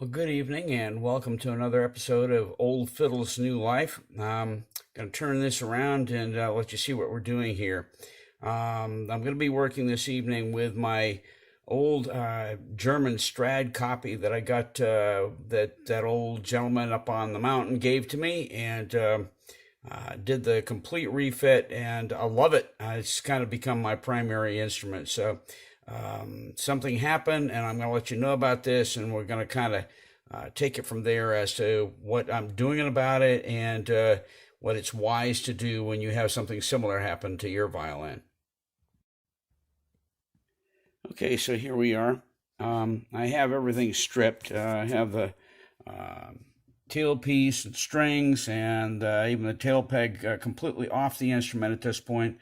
Well, good evening and welcome to another episode of Old Fiddles New Life. Going to turn this around and let you see what we're doing here. I'm going to be working this evening with my old German Strad copy that I got that old gentleman up on the mountain gave to me, and did the complete refit, and I love it. It's kind of become my primary instrument. So something happened, and I'm going to let you know about this, and we're going to kind of take it from there as to what I'm doing about it and what it's wise to do when you have something similar happen to your violin. Okay, so here we are. I have everything stripped. I have the uh, tailpiece and strings and even the tail peg completely off the instrument at this point.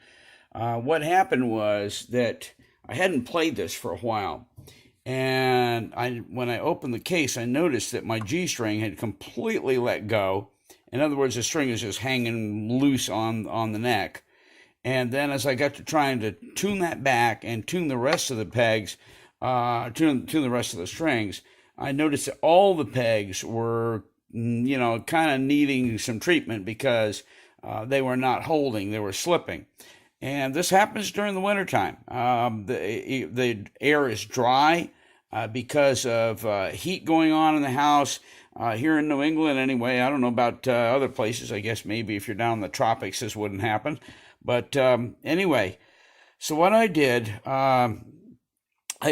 What happened was that I hadn't played this for a while, and when I opened the case, I noticed that my G string had completely let go. In other words, the string is just hanging loose on the neck. And then as I got to trying to tune that back and tune the rest of the pegs, tune the rest of the strings, I noticed that all the pegs were, kind of needing some treatment because they were not holding, they were slipping. And this happens during the wintertime. The air is dry because of heat going on in the house. Here in New England, anyway, I don't know about other places. I guess maybe if you're down in the tropics, this wouldn't happen. But anyway, so what I did, I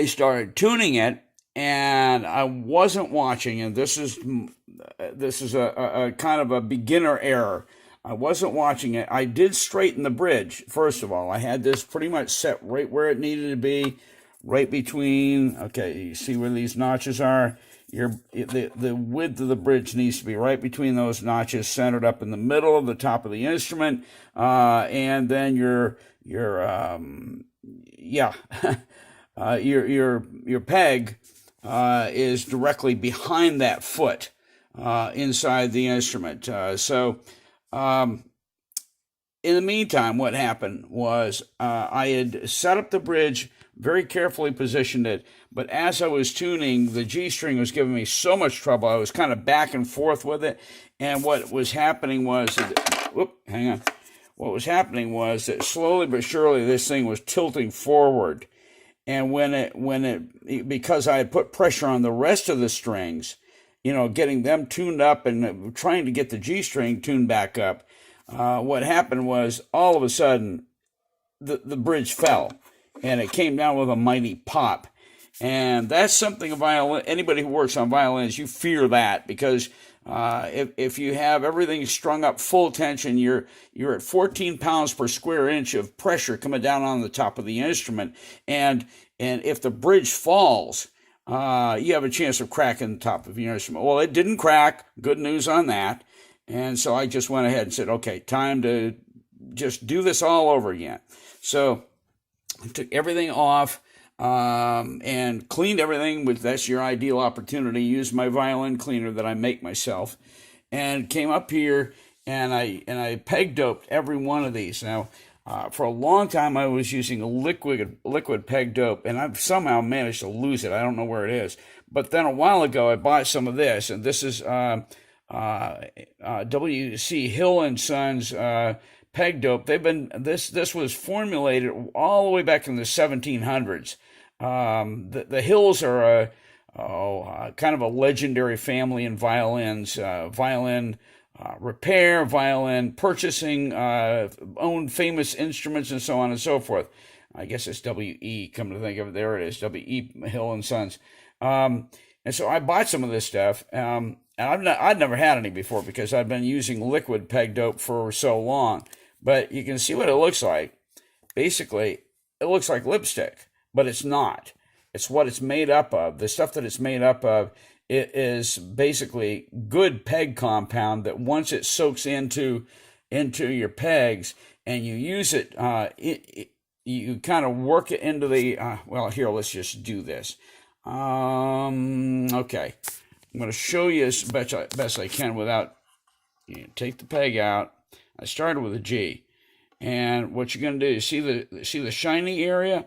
started tuning it, and I wasn't watching. And this is a kind of a beginner error. I wasn't watching it. I did straighten the bridge. First of all, I had this pretty much set right where it needed to be, right between. Okay, you see where these notches are. The width of the bridge needs to be right between those notches, centered up in the middle of the top of the instrument, and then yeah, your peg is directly behind that foot inside the instrument. Um, in the meantime, what happened was I had set up the bridge, very carefully positioned it, but as I was tuning, the G string was giving me so much trouble. I was kind of back and forth with it, and what was happening was, hang on. What was happening was that slowly but surely this thing was tilting forward, and because I had put pressure on the rest of the strings, getting them tuned up and trying to get the G string tuned back up, what happened was all of a sudden the bridge fell and it came down with a mighty pop. And that's something a violin, anybody who works on violins, you fear that because if you have everything strung up full tension, you're at 14 pounds per square inch of pressure coming down on the top of the instrument, and if the bridge falls, you have a chance of cracking the top of your instrument. Well, it didn't crack. Good news on that. And so I just went ahead and said, okay, time to just do this all over again. So I took everything off and cleaned everything. That's your ideal opportunity. Use my violin cleaner that I make myself, and came up here and I peg doped every one of these. Now, for a long time, I was using a liquid peg dope, and I've somehow managed to lose it. I don't know where it is. But then a while ago, I bought some of this, and this is W.C. Hill and Sons peg dope. This was formulated all the way back in the 1700s. The Hills are kind of a legendary family in violins, violin repair, violin purchasing, own famous instruments, and so on and so forth. I guess it's W.E. Come to think of it, there it is, W.E. Hill and Sons. And so I bought some of this stuff. And I'd never had any before because I've been using liquid peg dope for so long. But you can see what it looks like. Basically, it looks like lipstick, but it's not. It's what it's made up of. The stuff that it's made up of, it is basically good peg compound that once it soaks into your pegs and you use it, you kind of work it into the, well, here, let's just do this. Okay. I'm going to show you as best I can without, take the peg out. I started with a G. And what you're going to do is see the shiny area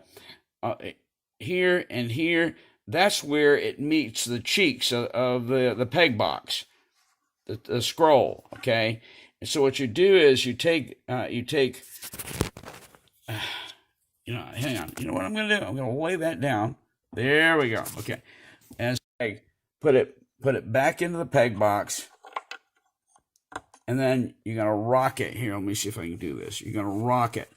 here and here. that's where it meets the cheeks of the peg box, the scroll. Okay, and so what you do is you take hang on. You know what I'm going to do? I'm going to lay that down. There we go. Okay, and so put it back into the peg box, and then you're going to rock it. Here, let me see if I can do this. You're going to rock it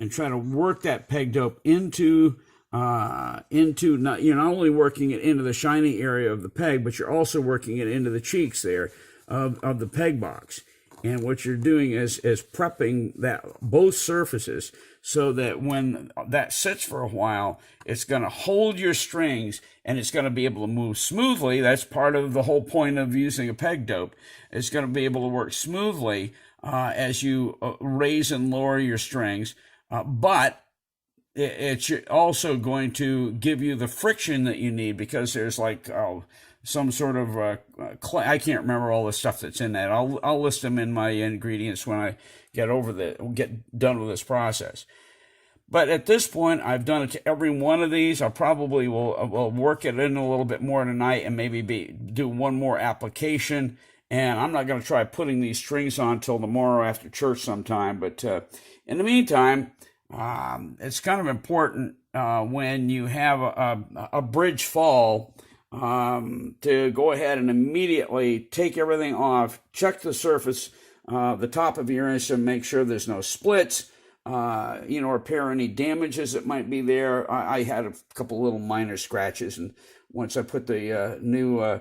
and try to work that peg dope into not, you're not only working it into the shiny area of the peg, but you're also working it into the cheeks there of the peg box. And what you're doing is prepping that both surfaces so that when that sits for a while, it's going to hold your strings and it's going to be able to move smoothly. That's part of the whole point of using a peg dope. It's going to be able to work smoothly as you raise and lower your strings, but it's also going to give you the friction that you need, because there's like some sort of I can't remember all the stuff that's in that. I'll list them in my ingredients when I get done with this process. But at this point, I've done it to every one of these. I probably will work it in a little bit more tonight and maybe do one more application. And I'm not going to try putting these strings on till tomorrow after church sometime. But in the meantime, it's kind of important when you have a bridge fall to go ahead and immediately take everything off, check the surface, the top of your instrument, make sure there's no splits, repair any damages that might be there. I had a couple little minor scratches, and once I put the new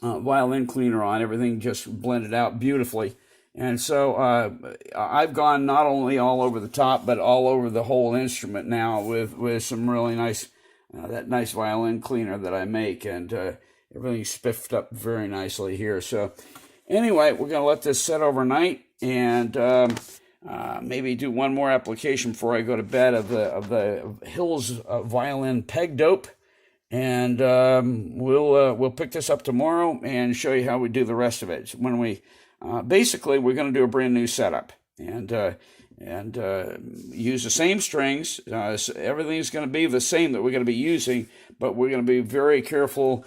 violin cleaner on, everything just blended out beautifully. And so I've gone not only all over the top, but all over the whole instrument now with some really nice, that nice violin cleaner that I make, and everything's spiffed up very nicely here. So anyway, we're going to let this set overnight, and maybe do one more application before I go to bed of the Hills violin peg dope. And we'll pick this up tomorrow and show you how we do the rest of it. When we basically, we're going to do a brand new setup and use the same strings. Everything's going to be the same that we're going to be using, but we're going to be very careful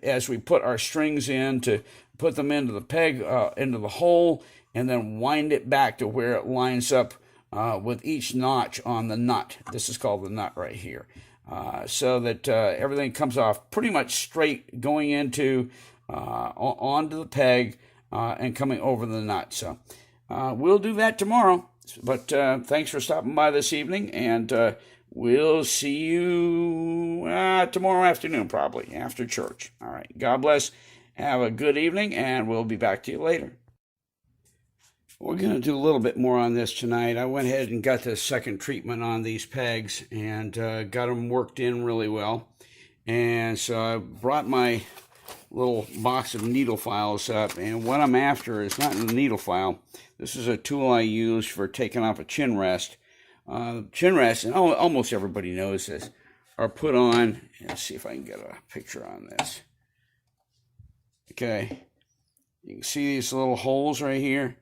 as we put our strings in, to put them into the peg, into the hole, and then wind it back to where it lines up with each notch on the nut. This is called the nut right here. So that everything comes off pretty much straight going into onto the peg and coming over the nut. So we'll do that tomorrow. But thanks for stopping by this evening, and we'll see you tomorrow afternoon, probably after church. All right. God bless. Have a good evening, and we'll be back to you later. We're going to do a little bit more on this tonight. I went ahead and got the second treatment on these pegs and got them worked in really well. And so I brought my little box of needle files up, and what I'm after is not in the needle file. This is a tool I use for taking off a chin rest. Chin rests, and almost everybody knows this, are put on. Let's see if I can get a picture on this. Okay, you can see these little holes right here.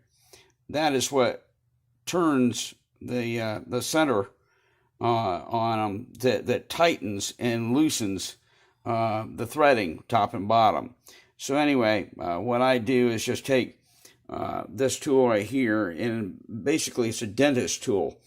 That is what turns the center on them, that tightens and loosens the threading top and bottom. So anyway, what I do is just take this tool right here, and basically it's a dentist tool.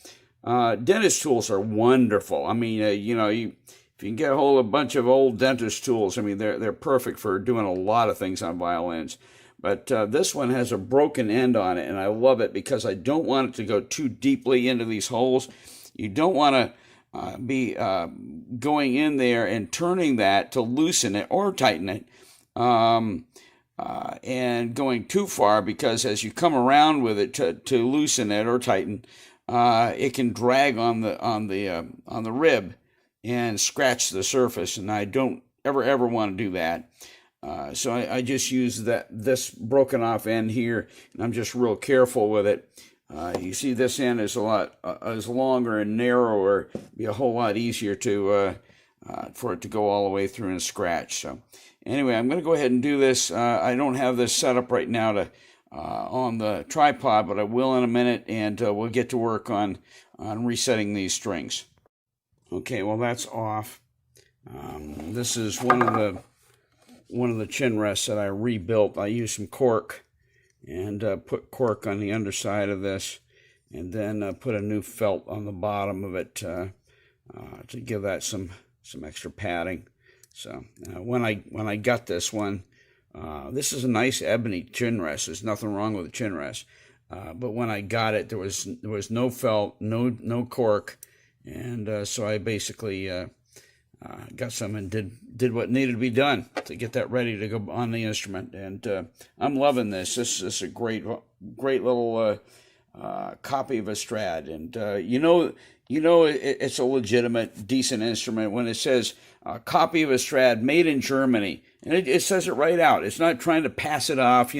Dentist tools are wonderful. I mean, if you can get a hold of a bunch of old dentist tools, I mean, they're perfect for doing a lot of things on violins. But this one has a broken end on it, and I love it because I don't want it to go too deeply into these holes. You don't want to be going in there and turning that to loosen it or tighten it, and going too far, because as you come around with it to loosen it or tighten, it can drag on the rib and scratch the surface, and I don't ever want to do that. So I just use this broken off end here, and I'm just real careful with it. You see, this end is is longer and narrower. It'd be a whole lot easier for it to go all the way through and scratch. So anyway, I'm going to go ahead and do this. I don't have this set up right now on the tripod, but I will in a minute, and we'll get to work on resetting these strings. Okay, well that's off. This is one of the chin rests that I rebuilt. I used some cork and put cork on the underside of this, and then put a new felt on the bottom of it to give that some extra padding. So when I got this one, this is a nice ebony chin rest. There's nothing wrong with the chin rest, but when I got it, there was no felt, no cork, and so I basically got some and did what needed to be done to get that ready to go on the instrument. And I'm loving this. This is a great little copy of a Strad, and it's a legitimate, decent instrument when it says copy of a Strad made in Germany, and it says it right out. It's not trying to pass it off,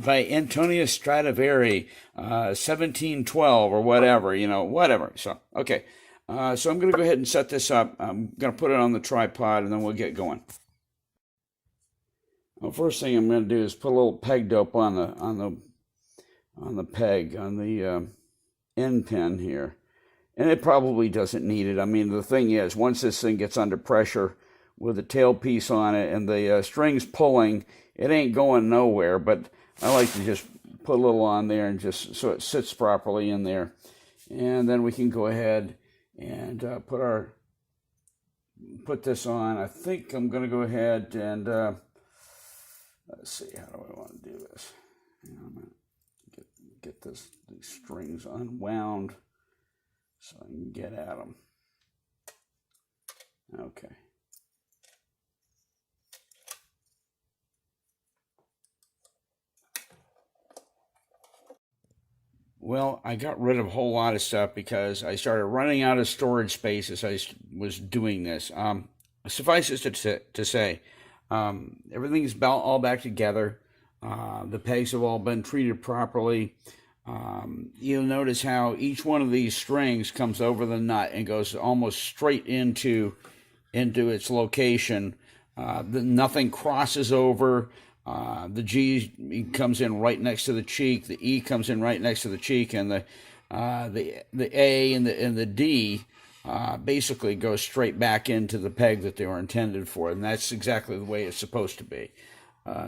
by Antonio Stradivari, 1712 or whatever, whatever. So okay, so I'm going to go ahead and set this up. I'm going to put it on the tripod, and then we'll get going. Well, first thing I'm going to do is put a little peg dope on the peg on the end pin here, and it probably doesn't need it. I mean, the thing is, once this thing gets under pressure with the tailpiece on it and the strings pulling, it ain't going nowhere. But I like to just put a little on there and just so it sits properly in there, and then we can go ahead and put this on. I think I'm going to go ahead and let's see, how do I want to do this? I'm going to get these strings unwound so I can get at them. Okay. Well, I got rid of a whole lot of stuff because I started running out of storage space as I was doing this. Suffice it to say, everything's all back together. The pegs have all been treated properly. You'll notice how each one of these strings comes over the nut and goes almost straight into its location. Nothing crosses over. The G comes in right next to the cheek. The E comes in right next to the cheek, and the A and the D basically go straight back into the peg that they were intended for, and that's exactly the way it's supposed to be.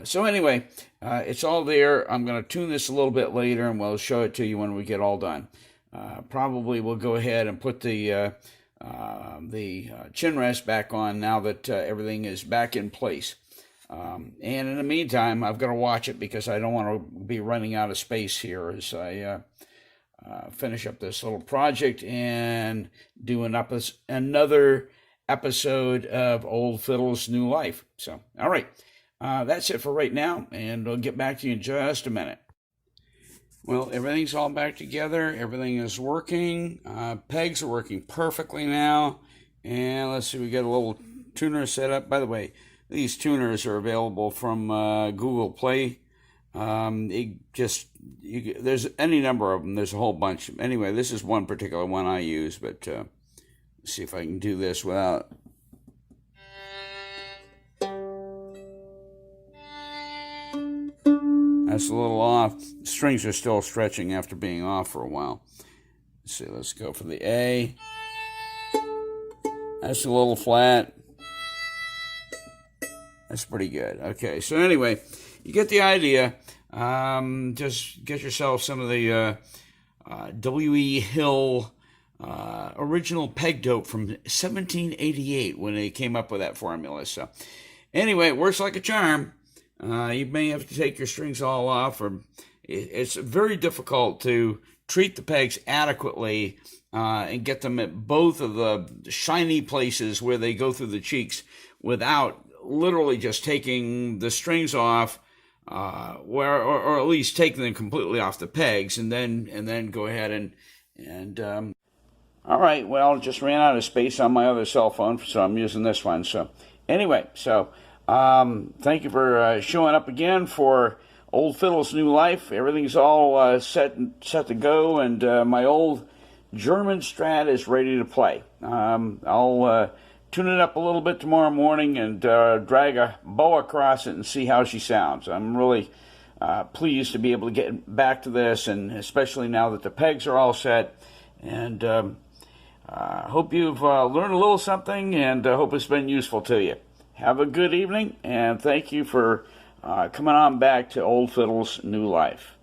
So anyway, it's all there. I'm going to tune this a little bit later, and we'll show it to you when we get all done. Probably we'll go ahead and put the chin rest back on now that everything is back in place. And in the meantime, I've got to watch it because I don't want to be running out of space here as I finish up this little project and do another episode of Old Fiddles New Life. So, all right, that's it for right now, and I'll get back to you in just a minute. Well, everything's all back together. Everything is working. Pegs are working perfectly now. And let's see, we got a little tuner set up. By the way, these tuners are available from Google Play. There's any number of them. There's a whole bunch. Anyway, this is one particular one I use, but let's see if I can do this without. That's a little off. The strings are still stretching after being off for a while. Let's see, let's go for the A. That's a little flat. That's pretty good. Okay, so anyway, you get the idea. Just get yourself some of the W.E. Hill original peg dope from 1788 when they came up with that formula. So anyway, it works like a charm. You may have to take your strings all off, or it's very difficult to treat the pegs adequately and get them at both of the shiny places where they go through the cheeks without literally just taking the strings off, or at least taking them completely off the pegs, and then go ahead and all right. Well, just ran out of space on my other cell phone, so I'm using this one. So anyway, thank you for showing up again for Old Fiddles New Life. Everything's all set to go, and my old German Strad is ready to play. I'll tune it up a little bit tomorrow morning and drag a bow across it and see how she sounds. I'm really pleased to be able to get back to this, and especially now that the pegs are all set And hope you've learned a little something, and hope it's been useful to you. Have a good evening, and thank you for coming on back to Old Fiddles New Life.